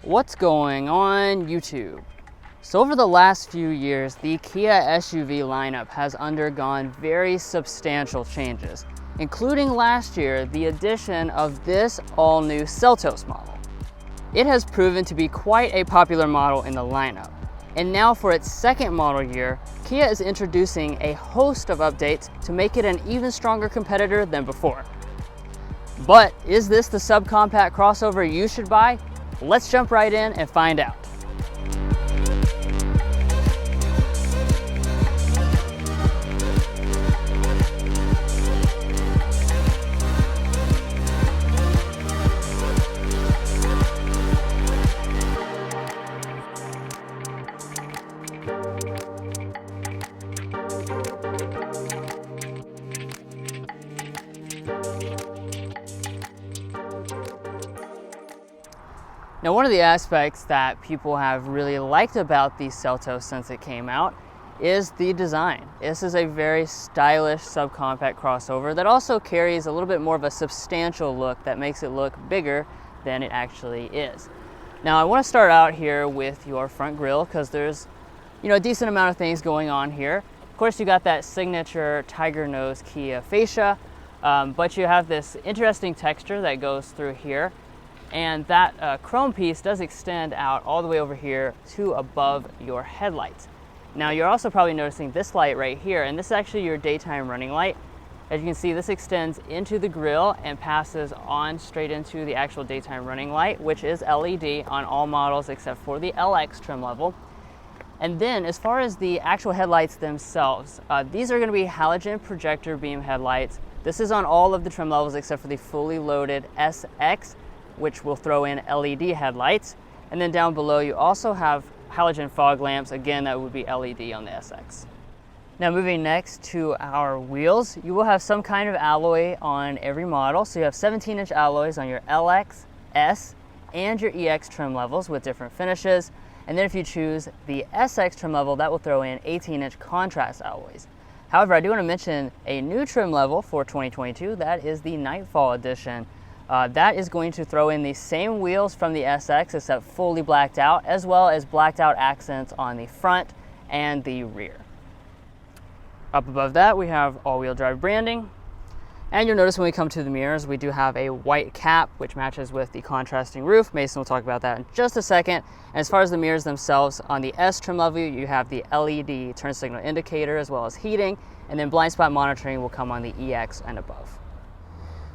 What's going on YouTube? So over the last few years, the Kia SUV lineup has undergone very substantial changes, including last year, the addition of this all-new Seltos model. It has proven to be quite a popular model in the lineup. And now for its second model year, Kia is introducing a host of updates to make it an even stronger competitor than before. But is this the subcompact crossover you should buy? Let's jump right in and find out. Now, one of the aspects that people have really liked about the Seltos since it came out is the design. This is a very stylish subcompact crossover that also carries a little bit more of a substantial look that makes it look bigger than it actually is. Now, I want to start out here with your front grille because there's, a decent amount of things going on here. Of course, you got that signature tiger nose Kia fascia, but you have this interesting texture that goes through here. And that chrome piece does extend out all the way over here to above your headlights. Now you're also probably noticing this light right here, and this is actually your daytime running light. As you can see, this extends into the grille and passes on straight into the actual daytime running light, which is LED on all models except for the LX trim level. And then as far as the actual headlights themselves, these are going to be halogen projector beam headlights. This is on all of the trim levels except for the fully loaded SX, which will throw in LED headlights. And then down below you also have halogen fog lamps. Again, that would be LED on the SX. Now moving next to our wheels, you will have some kind of alloy on every model. So you have 17-inch alloys on your LX, S, and your EX trim levels with different finishes. And then if you choose the SX trim level, that will throw in 18-inch contrast alloys. However, I do want to mention a new trim level for 2022. That is the Nightfall edition. That is going to throw in the same wheels from the SX except fully blacked out, as well as blacked out accents on the front and the rear. Up above that we have all-wheel drive branding, and you'll notice when we come to the mirrors we do have a white cap which matches with the contrasting roof. Mason will talk about that in just a second. And as far as the mirrors themselves, on the S trim level you have the LED turn signal indicator as well as heating, and then blind spot monitoring will come on the EX and above.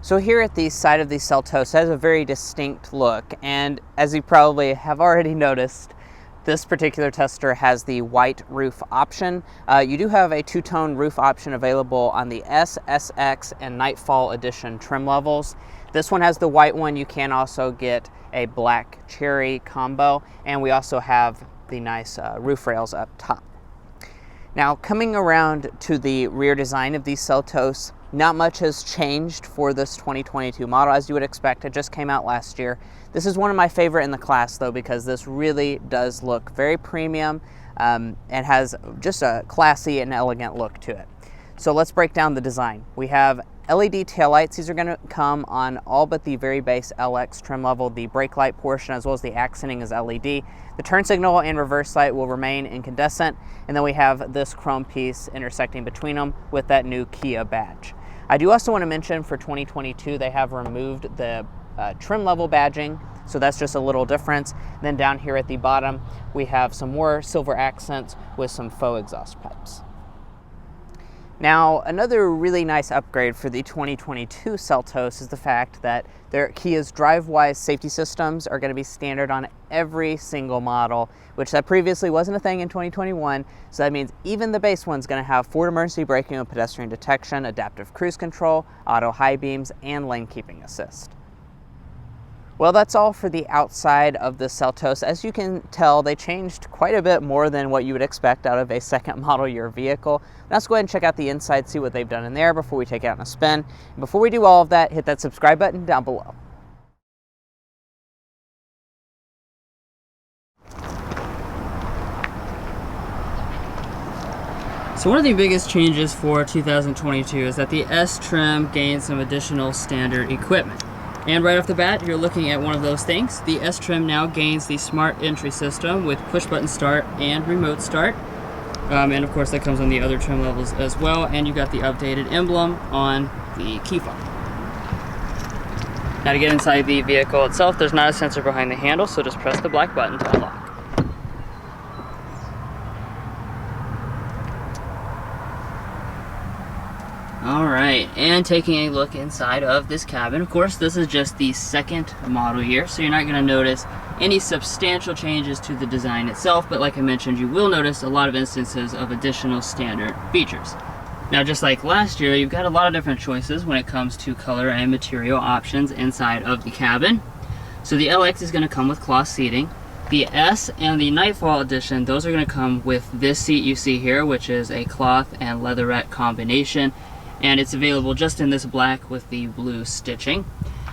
So here at the side of the Seltos has a very distinct look, and as you probably have already noticed, this particular tester has the white roof option. You do have a two-tone roof option available on the S, SX, and Nightfall Edition trim levels. This one has the white one. You can also get a black cherry combo, and we also have the nice roof rails up top. Now coming around to the rear design of the Seltos, not much has changed for this 2022 model, as you would expect. It just came out last year. This is one of my favorite in the class though, because this really does look very premium and has just a classy and elegant look to it. So let's break down the design. We have LED taillights. These are going to come on all but the very base LX trim level. The brake light portion as well as the accenting is LED. The turn signal and reverse light will remain incandescent, and then we have this chrome piece intersecting between them with that new Kia badge. I do also want to mention for 2022 they have removed the trim level badging, so that's just a little difference. And then down here at the bottom we have some more silver accents with some faux exhaust pipes. Now, another really nice upgrade for the 2022 Seltos is the fact that Kia's DriveWise safety systems are going to be standard on every single model, which that previously wasn't a thing in 2021. So that means even the base one's going to have forward emergency braking with pedestrian detection, adaptive cruise control, auto high beams, and lane keeping assist. Well, that's all for the outside of the Seltos. As you can tell, they changed quite a bit more than what you would expect out of a second model year vehicle. Let's go ahead and check out the inside, see what they've done in there before we take it out on a spin. And before we do all of that, hit that subscribe button down below. So one of the biggest changes for 2022 is that the S trim gained some additional standard equipment. And right off the bat, you're looking at one of those things. The S trim now gains the smart entry system with push button start and remote start. And of course that comes on the other trim levels as well. And you've got the updated emblem on the key fob. Now to get inside the vehicle itself, there's not a sensor behind the handle, so just press the black button to unlock. Alright, and taking a look inside of this cabin, of course this is just the second model year, so you're not going to notice any substantial changes to the design itself, but like I mentioned, you will notice a lot of instances of additional standard features. Now just like last year, you've got a lot of different choices when it comes to color and material options inside of the cabin. So the LX is going to come with cloth seating. The S and the Nightfall Edition, those are going to come with this seat you see here, which is a cloth and leatherette combination. And it's available just in this black with the blue stitching.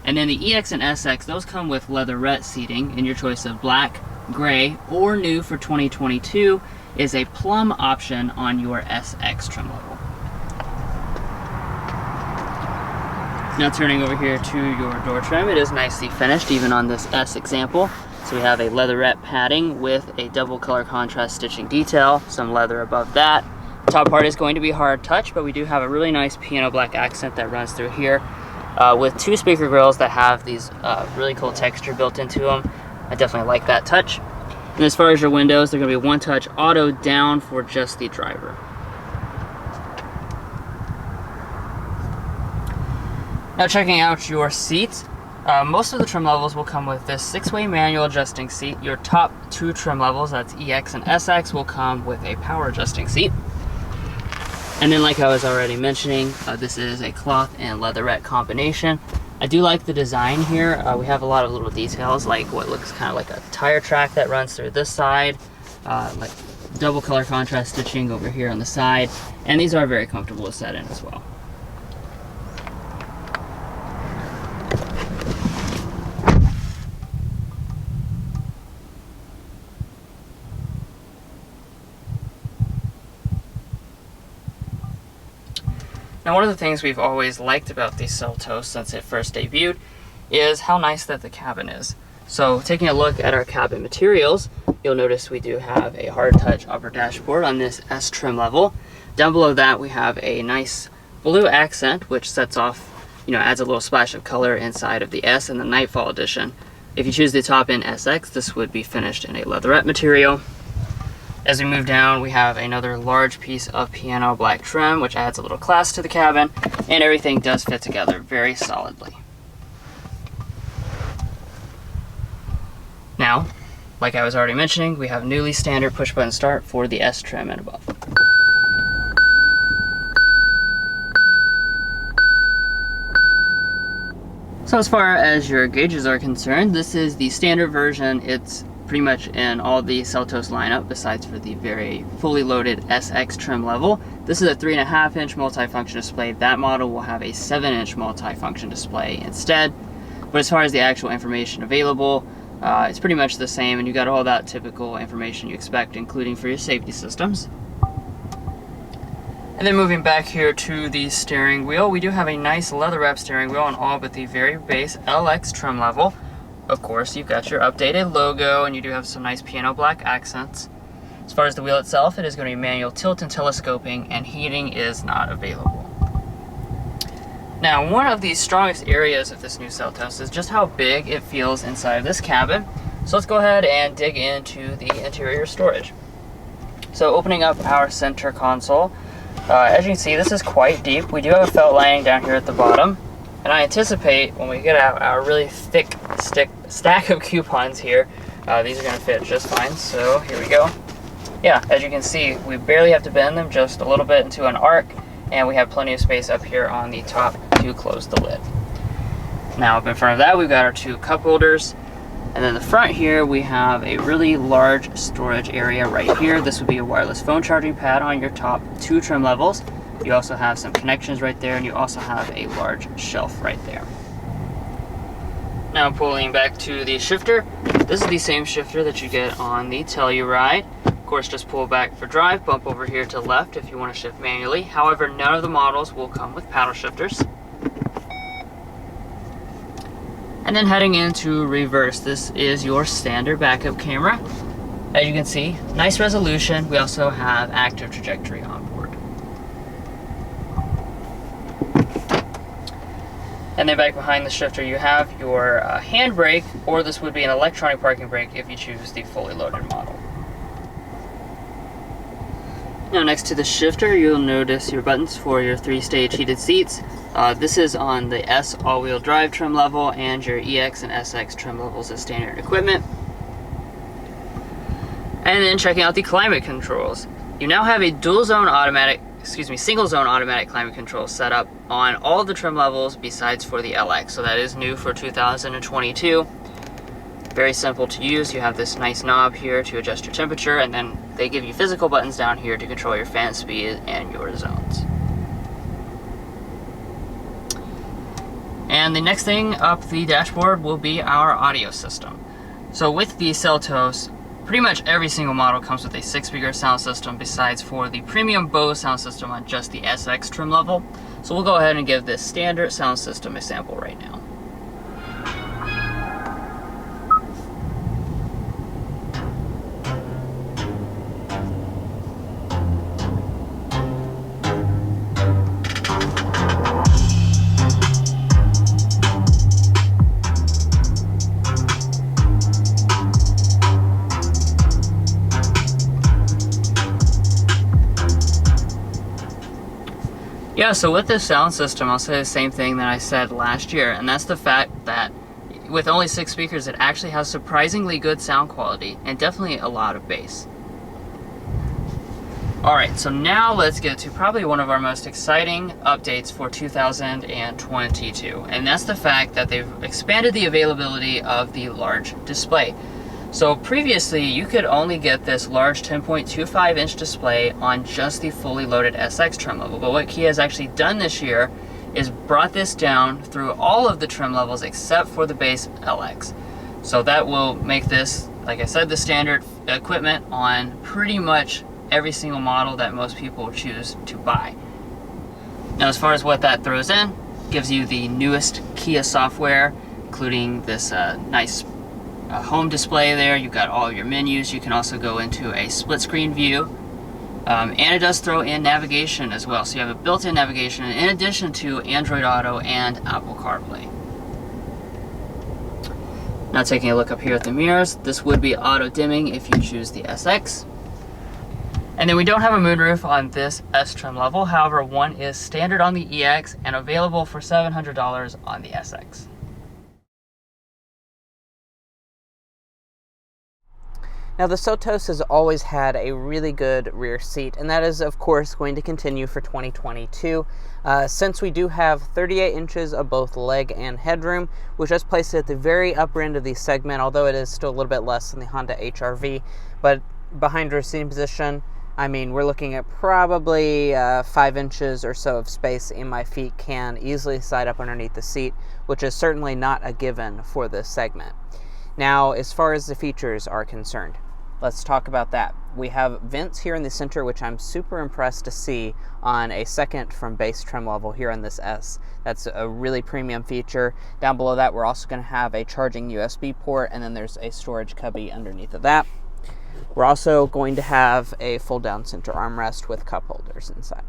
And then the EX and SX, those come with leatherette seating in your choice of black, gray, or new for 2022 is a plum option on your SX trim level. Now turning over here to your door trim, it is nicely finished even on this S example. So we have a leatherette padding with a double color contrast stitching detail, some leather above that. Top part is going to be hard touch, but we do have a really nice piano black accent that runs through here with two speaker grills that have these really cool texture built into them. I definitely like that touch. And as far as your windows, they're going to be one touch auto down for just the driver. Now checking out your seats, most of the trim levels will come with this 6-way manual adjusting seat. Your top two trim levels, that's EX and SX, will come with a power adjusting seat. And then like I was already mentioning, this is a cloth and leatherette combination. I do like the design here. We have a lot of little details like what looks kind of like a tire track that runs through this side, like double color contrast stitching over here on the side, and these are very comfortable to set in as well. Now one of the things we've always liked about the Seltos since it first debuted is how nice that the cabin is. So taking a look at our cabin materials, you'll notice we do have a hard touch upper dashboard on this S trim level. Down below that we have a nice blue accent which sets off, adds a little splash of color inside of the S and the Nightfall Edition. If you choose the top end SX, this would be finished in a leatherette material. As we move down, we have another large piece of piano black trim, which adds a little class to the cabin, and everything does fit together very solidly. Now, like I was already mentioning, we have newly standard push button start for the S trim and above. So as far as your gauges are concerned, this is the standard version. It's pretty much in all the Seltos lineup besides for the very fully loaded SX trim level. This is a 3.5-inch multifunction display. That model will have a 7-inch multifunction display instead. But as far as the actual information available, it's pretty much the same, and you got all that typical information you expect, including for your safety systems. And then moving back here to the steering wheel, we do have a nice leather wrap steering wheel on all but the very base LX trim level. Of course, you've got your updated logo, and you do have some nice piano black accents. As far as the wheel itself, it is going to be manual tilt and telescoping, and heating is not available. Now, one of the strongest areas of this new Seltos is just how big it feels inside of this cabin. So let's go ahead and dig into the interior storage. So opening up our center console, as you can see, this is quite deep. We do have a felt lining down here at the bottom. And I anticipate when we get out our really thick stack of coupons here, these are going to fit just fine. So here we go. Yeah, as you can see, we barely have to bend them just a little bit into an arc, and we have plenty of space up here on the top to close the lid. Now up in front of that, we've got our two cup holders. And then the front here, we have a really large storage area right here. This would be a wireless phone charging pad on your top two trim levels. You also have some connections right there, and you also have a large shelf right there. Now pulling back to the shifter, this is the same shifter that you get on the Telluride. Of course, just pull back for drive, bump over here to left if you want to shift manually. However, none of the models will come with paddle shifters. And then heading into reverse, this is your standard backup camera. As you can see, nice resolution. We also have active trajectory on board. And then back behind the shifter, you have your handbrake, or this would be an electronic parking brake if you choose the fully loaded model. Now next to the shifter, you'll notice your buttons for your 3-stage heated seats. This is on the S all-wheel drive trim level, and your EX and SX trim levels as standard equipment. And then checking out the climate controls. You now have a single zone automatic climate control set up on all of the trim levels besides for the LX. So that is new for 2022. Very simple to use. You have this nice knob here to adjust your temperature, and then they give you physical buttons down here to control your fan speed and your zones. And the next thing up the dashboard will be our audio system. So with the Seltos, pretty much every single model comes with a 6-speaker sound system besides for the premium Bose sound system on just the SX trim level. So we'll go ahead and give this standard sound system a sample right now. Yeah, so with this sound system, I'll say the same thing that I said last year, and that's the fact that with only 6 speakers, it actually has surprisingly good sound quality and definitely a lot of bass. Alright, so now let's get to probably one of our most exciting updates for 2022, and that's the fact that they've expanded the availability of the large display. So previously, you could only get this large 10.25-inch display on just the fully loaded SX trim level. But what Kia has actually done this year is brought this down through all of the trim levels except for the base LX. So that will make this, like I said, the standard equipment on pretty much every single model that most people choose to buy. Now, as far as what that throws in, gives you the newest Kia software, including this nice home display there. You've got all your menus. You can also go into a split screen view, and it does throw in navigation as well. So you have a built-in navigation in addition to Android Auto and Apple CarPlay. Now taking a look up here at the mirrors, this would be auto dimming if you choose the SX. And then we don't have a moonroof on this S trim level. However, one is standard on the EX and available for $700 on the SX. Now, the Seltos has always had a really good rear seat, and that is, of course, going to continue for 2022. Since we do have 38 inches of both leg and headroom, which does place it at the very upper end of the segment, although it is still a little bit less than the Honda HR-V. But behind our seating position, I mean, we're looking at probably 5 inches or so of space, and my feet can easily slide up underneath the seat, which is certainly not a given for this segment. Now, as far as the features are concerned, let's talk about that. We have vents here in the center, which I'm super impressed to see on a second from base trim level here on this S. That's a really premium feature. Down below that, we're also going to have a charging USB port, and then there's a storage cubby underneath of that. We're also going to have a fold-down center armrest with cup holders inside.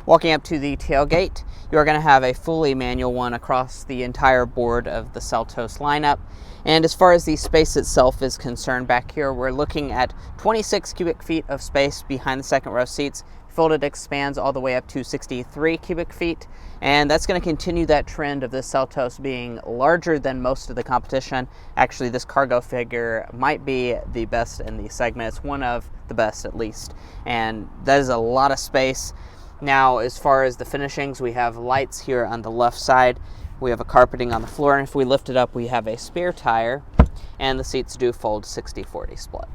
Walking up to the tailgate, you're going to have a fully manual one across the entire board of the Seltos lineup. And as far as the space itself is concerned, back here we're looking at 26 cubic feet of space behind the second row seats. Folded expands all the way up to 63 cubic feet, and that's going to continue that trend of this Seltos being larger than most of the competition. Actually, this cargo figure might be the best in the segment. It's one of the best, at least, and that is a lot of space. Now, as far as the finishings, we have lights here on the left side. We have a carpeting on the floor, and if we lift it up, we have a spare tire, and the seats do fold 60-40 split.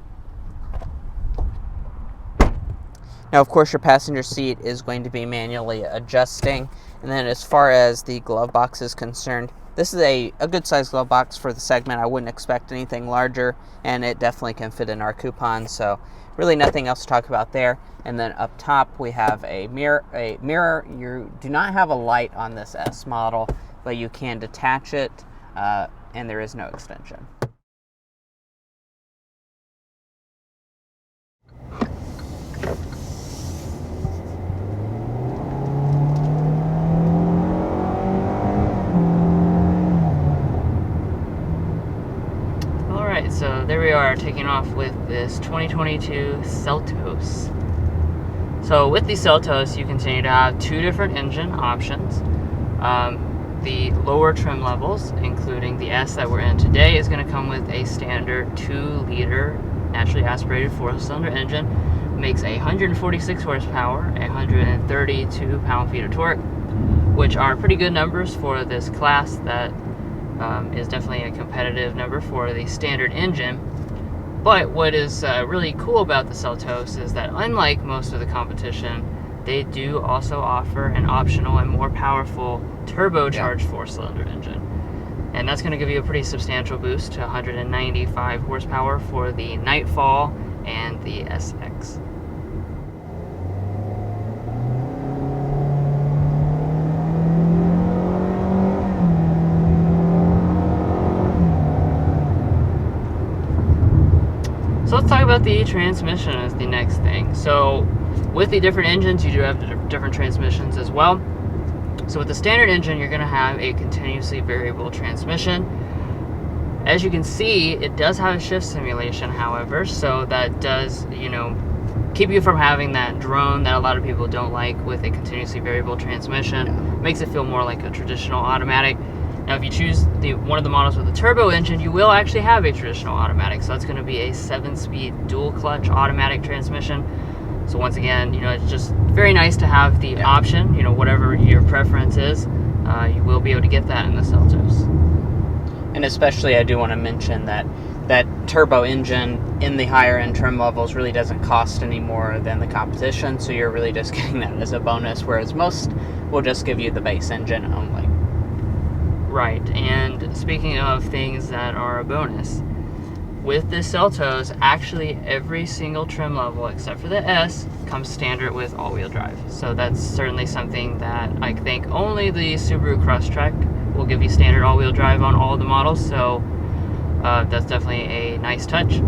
Now, of course, your passenger seat is going to be manually adjusting. And then as far as the glove box is concerned, this is a good-sized glove box for the segment. I wouldn't expect anything larger, and it definitely can fit in our coupon. So really nothing else to talk about there. And then up top, we have a mirror. You do not have a light on this S model. but you can detach it, and there is no extension. Alright, so there we are, taking off with this 2022 Seltos. So with the Seltos, you continue to have two different engine options. The lower trim levels, including the S that we're in today, is going to come with a standard 2-liter naturally aspirated 4-cylinder engine. Makes 146 horsepower, 132 pound-feet of torque, which are pretty good numbers for this class. That is definitely a competitive number for the standard engine. But what is really cool about the Seltos is that, unlike most of the competition, they do also offer an optional and more powerful turbocharged 4-cylinder engine. And that's going to give you a pretty substantial boost to 195 horsepower for the Nightfall and the SX. So let's talk about the transmission as the next thing. So with the different engines, you do have different transmissions as well. So with the standard engine, you're going to have a continuously variable transmission. As you can see, it does have a shift simulation, however, so that does, keep you from having that drone that a lot of people don't like with a continuously variable transmission. Makes it feel more like a traditional automatic. Now, if you choose one of the models with a turbo engine, you will actually have a traditional automatic. So that's going to be a 7-speed dual clutch automatic transmission. So once again, it's just very nice to have the option. Whatever your preference is, you will be able to get that in the Seltos. And especially, I do want to mention that turbo engine in the higher end trim levels really doesn't cost any more than the competition. So you're really just getting that as a bonus, whereas most will just give you the base engine only. Right, and speaking of things that are a bonus, with this Seltos, actually every single trim level except for the S comes standard with all-wheel drive. So that's certainly something that I think only the Subaru Crosstrek will give you standard all-wheel drive on all of the models. So that's definitely a nice touch.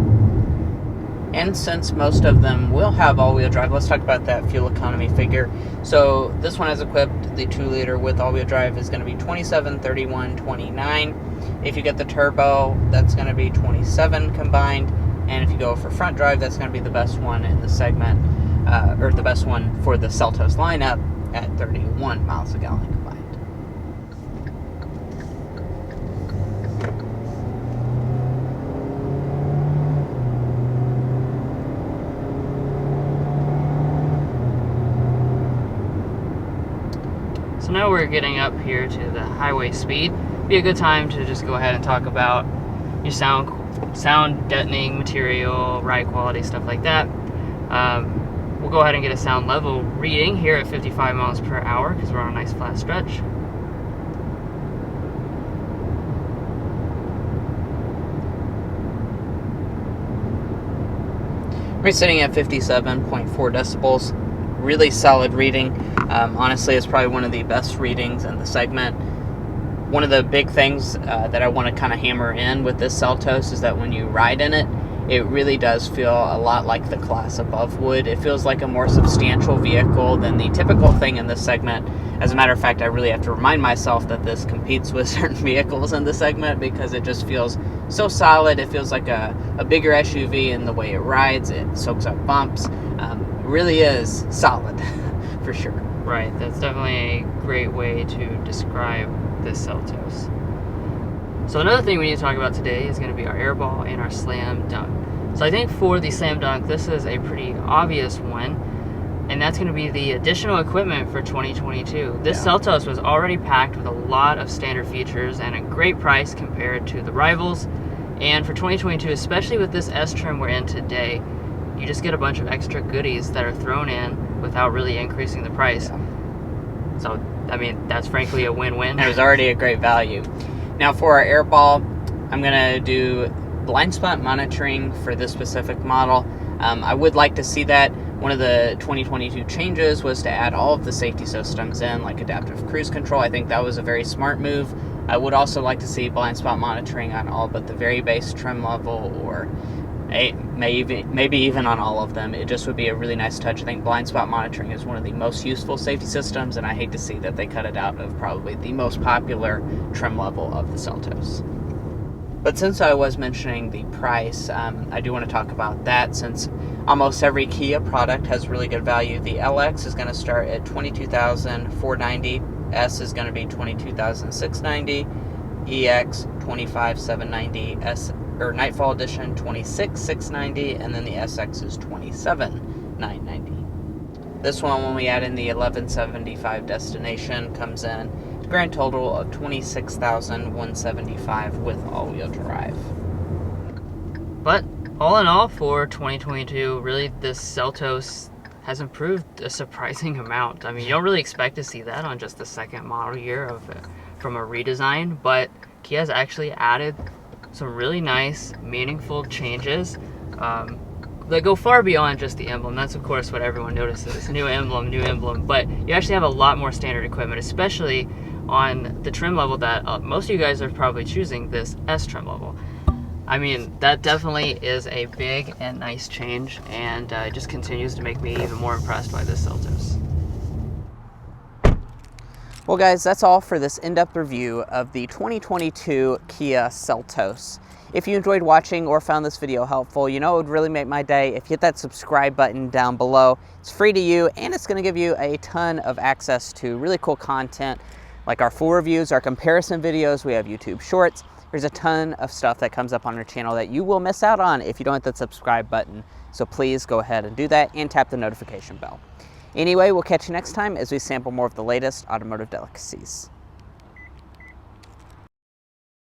And since most of them will have all-wheel drive, let's talk about that fuel economy figure. So this one is equipped, the 2-liter with all-wheel drive is going to be 27, 31, 29. If you get the turbo, that's going to be 27 combined. And if you go for front drive, that's going to be the best one in the segment, or the best one for the Seltos lineup at 31 miles a gallon combined. So now we're getting up here to the highway speed. Be a good time to just go ahead and talk about your sound deadening material, ride quality, stuff like that. We'll go ahead and get a sound level reading here at 55 miles per hour because we're on a nice flat stretch. We're sitting at 57.4 decibels. Really solid reading. Honestly, it's probably one of the best readings in the segment. One of the big things that I want to kind of hammer in with this Seltos is that when you ride in it, it really does feel a lot like the class above would. It feels like a more substantial vehicle than the typical thing in this segment. As a matter of fact, I really have to remind myself that this competes with certain vehicles in the segment because it just feels so solid. It feels like a bigger SUV in the way it rides. It soaks up bumps. It really is solid, for sure. Right, that's definitely a great way to describe this Seltos. So another thing we need to talk about today is going to be our airball and our slam dunk. So I think for the slam dunk, this is a pretty obvious one, and that's going to be the additional equipment for 2022. This Seltos was already packed with a lot of standard features and a great price compared to the rivals. And for 2022, especially with this S trim we're in today, you just get a bunch of extra goodies that are thrown in without really increasing the price. So, I mean, that's frankly a win-win. It was already a great value. Now for our airball, I'm going to do blind spot monitoring for this specific model. I would like to see that, One of the 2022 changes was to add all of the safety systems in, like adaptive cruise control. I think that was a very smart move. I would also like to see blind spot monitoring on all but the very base trim level, or maybe even on all of them. It just would be a really nice touch. I think blind spot monitoring is one of the most useful safety systems, and I hate to see that they cut it out of probably the most popular trim level of the Seltos. But since I was mentioning the price, I do want to talk about that, since almost every Kia product has really good value. The LX is going to start at $22,490, S is going to be $22,690, EX $25,790, S or Nightfall Edition $26,690, and then the SX is $27,990. This one, when we add in the $11,755 destination, comes in a grand total of $26,175 with all-wheel drive. But all in all, for 2022, really this Seltos has improved a surprising amount. I mean, you don't really expect to see that on just the second model year of it from a redesign, but Kia has actually added some really nice, meaningful changes that go far beyond just the emblem. That's of course what everyone notices, new emblem, but you actually have a lot more standard equipment, especially on the trim level that most of you guys are probably choosing, this S trim level. I mean, that definitely is a big and nice change, and it just continues to make me even more impressed by this Seltos. Well guys, that's all for this in-depth review of the 2022 Kia Seltos. If you enjoyed watching or found this video helpful, you know it would really make my day if you hit that subscribe button down below. It's free to you, and it's going to give you a ton of access to really cool content like our full reviews, our comparison videos, we have YouTube Shorts. There's a ton of stuff that comes up on our channel that you will miss out on if you don't hit that subscribe button. So please go ahead and do that and tap the notification bell. Anyway, we'll catch you next time as we sample more of the latest automotive delicacies.